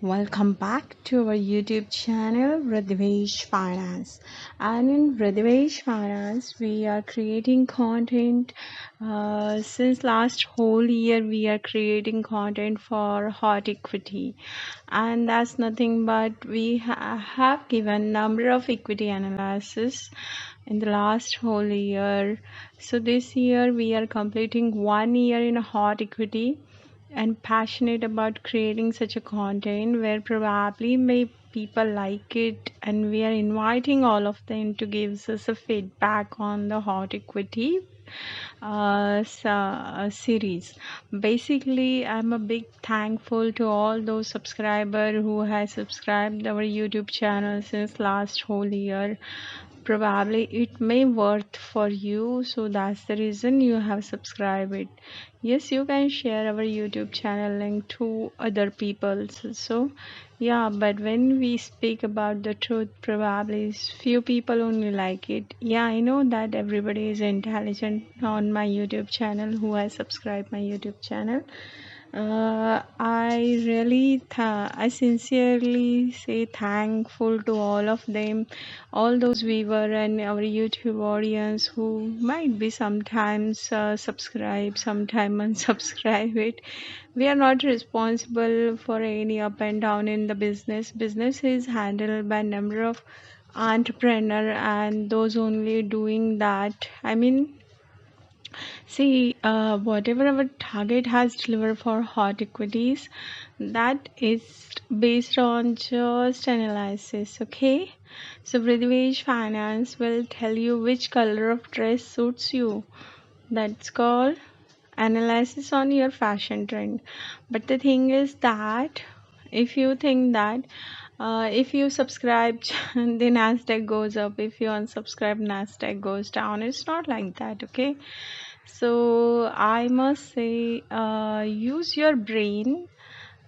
Welcome back to our YouTube channel Radhivesh Finance. And in Radhivesh Finance, we are creating content. Since last whole year, we are creating content for hot equity, and that's nothing but we have given number of equity analysis in the last whole year. So this year we are completing 1 year in a hot equity and passionate about creating such a content where probably may people like it, and we are inviting all of them to give us a feedback on the hot equity series. Basically, I'm a big thankful to all those subscriber who has subscribed our YouTube channel since last whole year. Probably it may worth for you, so that's the reason you have subscribed it. Yes, you can share our YouTube channel link to other people. So yeah, but when we speak about the truth, probably few people only like it. Yeah, I know that everybody is intelligent on my YouTube channel who has subscribed my YouTube channel. I sincerely say thankful to all of them, all those viewer and our YouTube audience who might be sometimes subscribe, sometime unsubscribe it. We are not responsible for any up and down in the business. Business is handled by number of entrepreneur and those only doing that. I mean, see, whatever our target has delivered for hot equities, that is based on just analysis, okay? So, British Finance will tell you which color of dress suits you. That's called analysis on your fashion trend. But the thing is that if you think that if you subscribe, the Nasdaq goes up. If you unsubscribe, Nasdaq goes down. It's not like that, okay? So I must say, use your brain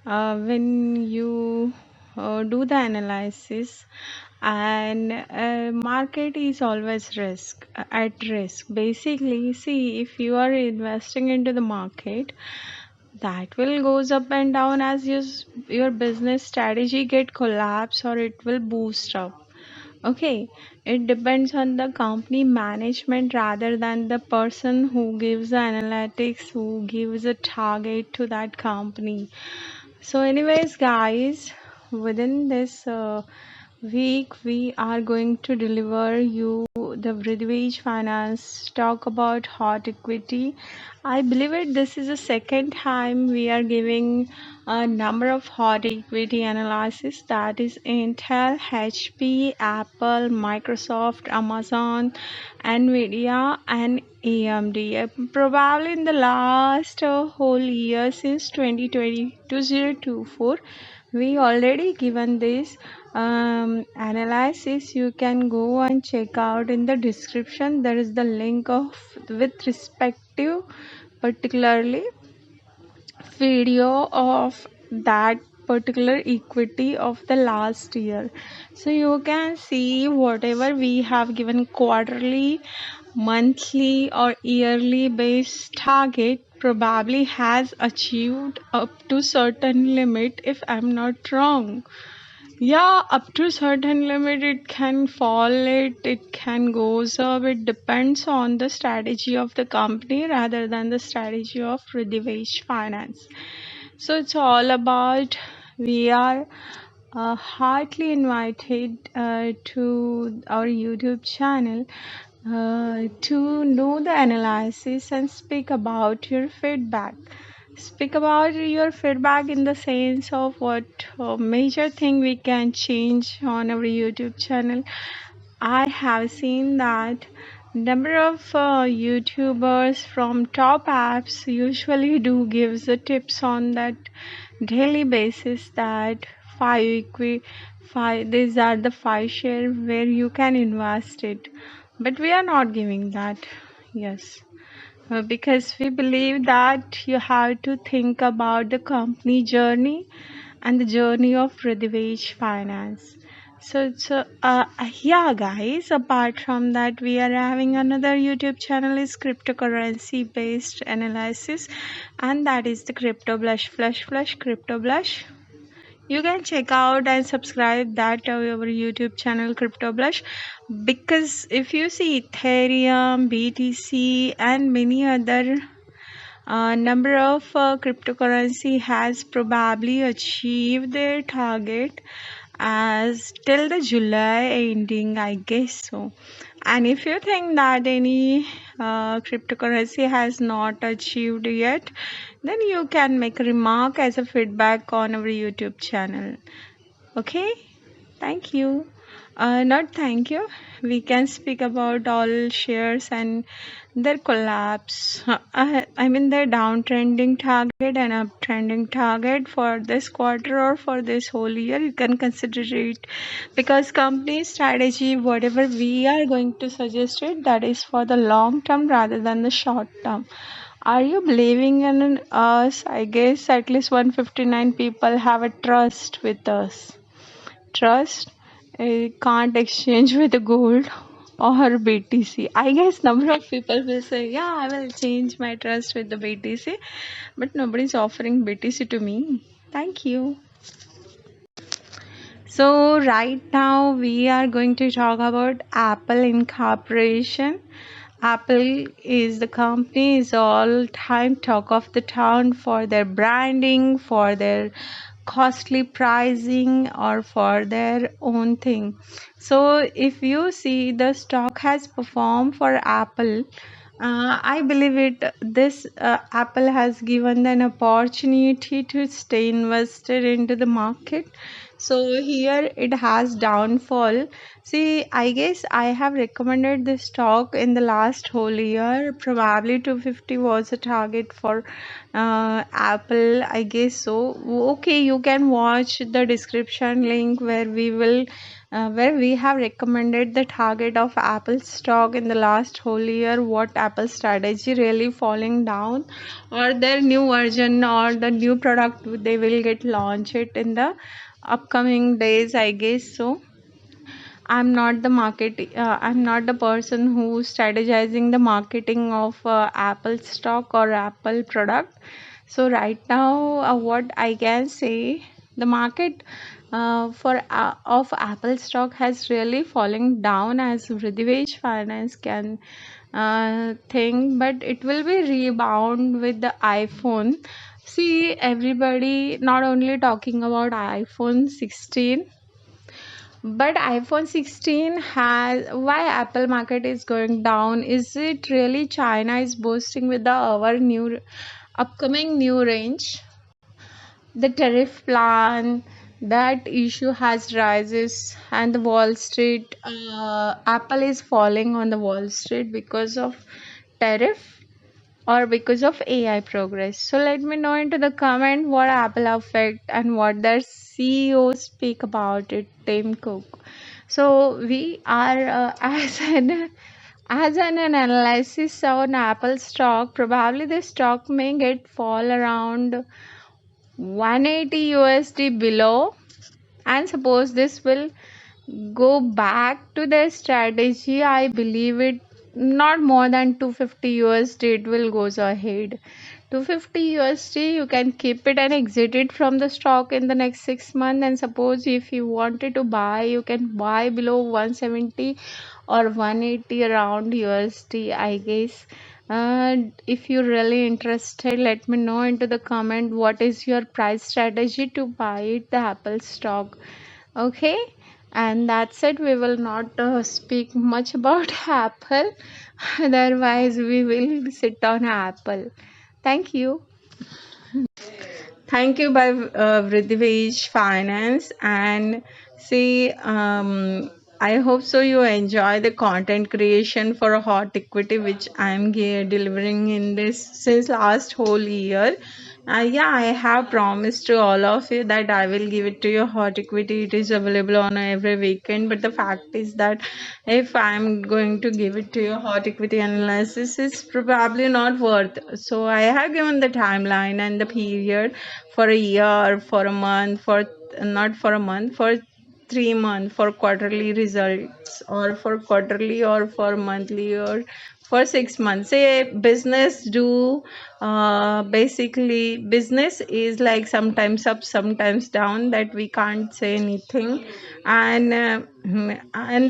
when you do the analysis. And market is always at risk. Basically, see, if you are investing into the market, that will goes up and down as your business strategy get collapse or it will boost up. Okay, it depends on the company management rather than the person who gives the analytics, who gives a target to that company. So, anyways, guys, within this week, we are going to deliver you the Bridgewage Finance talk about hot equity. I believe it. This is the second time we are giving a number of hot equity analysis, that is Intel, HP, Apple, Microsoft, Amazon, Nvidia, and AMD. Probably in the last whole year since 2020 2024, we already given this analysis. You can go and check out in the description. There is the link of with respective particularly video of that particular equity of the last year. So you can see whatever we have given quarterly, monthly, or yearly based target probably has achieved up to certain limit, if I'm not wrong. Yeah, up to certain limit it can fall, it can goes up. It depends on the strategy of the company rather than the strategy of Radhivesh Finance. So it's all about, we are heartily invited to our YouTube channel to know the analysis and speak about your feedback. Speak about your feedback in the sense of what major thing we can change on our YouTube channel. I have seen that number of YouTubers from top apps usually do gives the tips on that daily basis, that five, these are the five share where you can invest it, but we are not giving that. Yes, because we believe that you have to think about the company journey and the journey of Radhivesh Finance. Yeah, guys, apart from that, we are having another YouTube channel is cryptocurrency based analysis, and that is the Crypto Blush Flush Flush Crypto Blush. you can check out and subscribe that our YouTube channel Crypto Blush, because if you see Ethereum, BTC, and many other number of cryptocurrency has probably achieved their target as till the July ending, I guess so. And if you think that any cryptocurrency has not achieved yet, then you can make a remark as a feedback on our YouTube channel. Okay, thank you. Not thank you. We can speak about all shares and their collapse. I mean their downtrending target and uptrending target for this quarter or for this whole year. You can consider it, because company strategy, whatever we are going to suggest it, that is for the long term rather than the short term. Are you believing in us? I guess at least 159 people have a trust with us. Trust can't exchange with gold or BTC. I guess number of people will say, yeah, I will change my trust with the BTC, but nobody's offering BTC to me. Thank you. So right now we are going to talk about Apple Incorporation. Apple is the company, is all time talk of the town for their branding, for their costly pricing, or for their own thing. So if you see the stock has performed for Apple, I believe it. This Apple has given an opportunity to stay invested into the market. So here it has downfall. See, I guess I have recommended this stock in the last whole year. Probably 250 was a target for Apple, I guess so. Okay, you can watch the description link where we have recommended the target of Apple stock in the last whole year, what Apple strategy really falling down, or their new version or the new product they will get launched in the upcoming days, I guess so. I'm not the person who's strategizing the marketing of Apple stock or Apple product. So right now, what I can say, the market for of Apple stock has really fallen down, as Vridhivesh Finance can think, but it will be rebound with the iPhone. See, everybody not only talking about iPhone 16, but iPhone 16 has, why Apple market is going down? Is it really China is boasting with the our new upcoming new range? The tariff plan, that issue has rises, and the Wall Street, Apple is falling on the Wall Street because of tariff or because of AI progress. So let me know into the comment what Apple affect and what their CEO speak about it, Tim Cook. So we are as an analysis on Apple stock, probably the stock may get fall around 180 USD below, and suppose this will go back to their strategy, I believe it not more than 250 USD it will goes ahead. 250 USD you can keep it and exit it from the stock in the next 6 months, and suppose if you wanted to buy, you can buy below 170 or 180 around USD, I guess. If you're really interested, let me know into the comment what is your price strategy to buy it, the Apple stock. Okay, and that's it. We will not speak much about Apple, otherwise we will sit on Apple. Thank you. Thank you by Vridhivesh Finance. And see, I hope so you enjoy the content creation for a hot equity which I am delivering in this since last whole year. Yeah, I have promised to all of you that I will give it to you hot equity. It is available on every weekend, but the fact is that if I'm going to give it to you hot equity analysis, is probably not worth. So I have given the timeline and the period for a year, for a month, for not for a month, for 3 months, for quarterly results, or for quarterly, or for monthly, or for 6 months. Say business do Basically business is like sometimes up sometimes down, that we can't say anything. And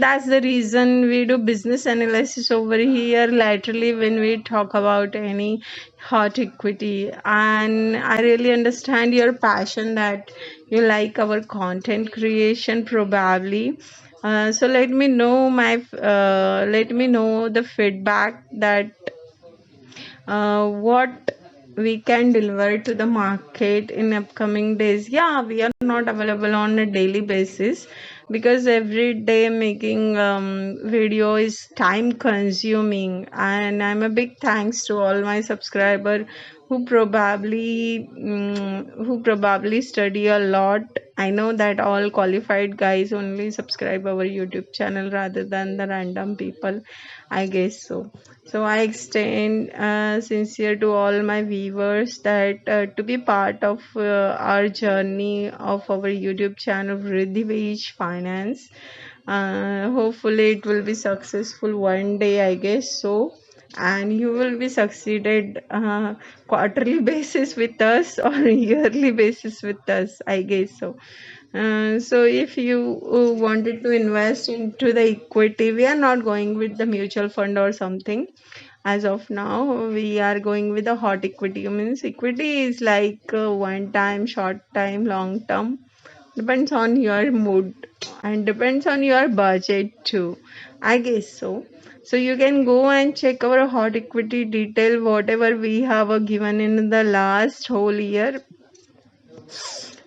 that's the reason we do business analysis over here laterally when we talk about any hot equity. And I really understand your passion, that you like our content creation probably. So let me know the feedback, that what we can deliver to the market in upcoming days. Yeah, we are not available on a daily basis, because every day making video is time consuming. And I'm a big thanks to all my subscriber who probably study a lot. I know that all qualified guys only subscribe our YouTube channel rather than the random people, I guess so. So I extend sincere to all my viewers, that to be part of our journey of our YouTube channel Riddhi Vij Finance. Hopefully it will be successful one day, I guess so. And you will be succeeded quarterly basis with us or yearly basis with us, I guess so. So if you wanted to invest into the equity, we are not going with the mutual fund or something. As of now, we are going with the hot equity. Means equity is like one time, short time, long term. Depends on your mood and depends on your budget too. I guess so. So you can go and check our hot equity detail, whatever we have given in the last whole year.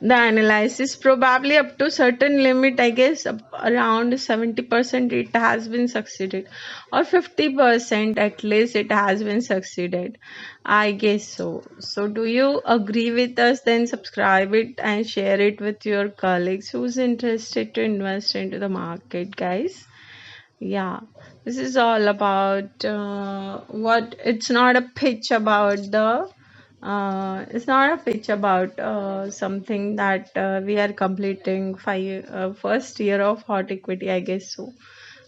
The analysis probably up to certain limit, I guess around 70% it has been succeeded, or 50% at least it has been succeeded, I guess so. So do you agree with us? Then subscribe it and share it with your colleagues who's interested to invest into the market, guys. Yeah, this is all about what it's not a pitch about the it's not a pitch about something that we are completing first year of hot equity, I guess so.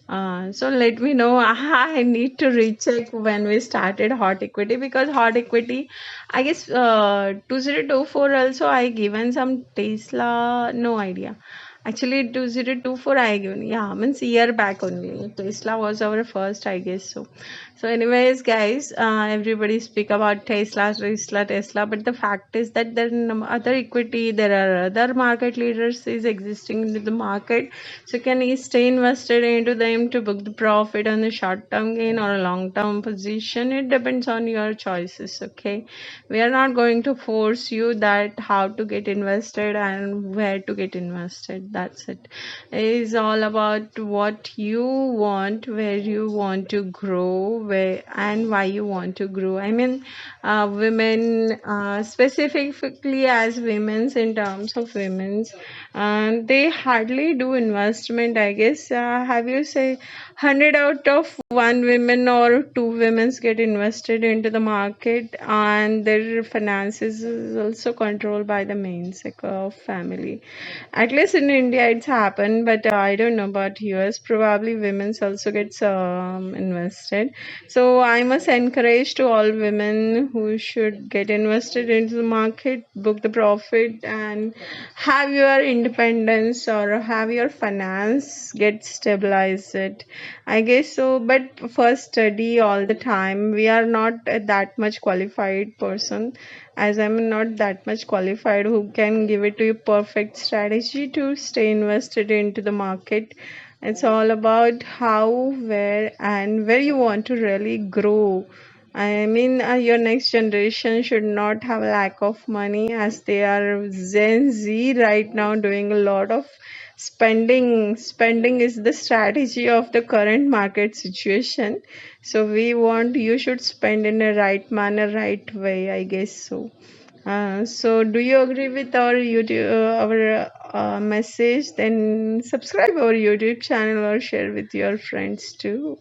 So let me know. I need to recheck when we started hot equity, because hot equity, I guess 2024 also I given some Tesla, no idea. Actually, 2024 I given, yeah, means year back only. Tesla was our first, I guess so. So, anyways, guys, everybody speak about Tesla, but the fact is that there are other equity, there are other market leaders is existing in the market. So, can you stay invested into them to book the profit on the short term gain or a long term position? It depends on your choices. Okay, we are not going to force you that how to get invested and where to get invested. That's it. It is all about what you want, where you want to grow, where and why you want to grow. I mean, women, specifically as women's, in terms of women's, they hardly do investment, I guess. Have you say 100 out of one women or two women get invested into the market, and their finances is also controlled by the main sector of family. At least in India it's happened, but I don't know about US. Probably women's also gets invested. So I must encourage to all women who should get invested into the market, book the profit, and have your independence or have your finance get stabilized. I guess so. But first study all the time. We are not that much qualified person, as I'm not that much qualified who can give it to you perfect strategy to stay invested into the market. It's all about how, where, and where you want to really grow. I mean, your next generation should not have lack of money, as they are Gen Z right now doing a lot of spending. Spending is the strategy of the current market situation. So we want you should spend in a right manner, right way, I guess so. So do you agree with our YouTube, our message? Then subscribe our YouTube channel or share with your friends too.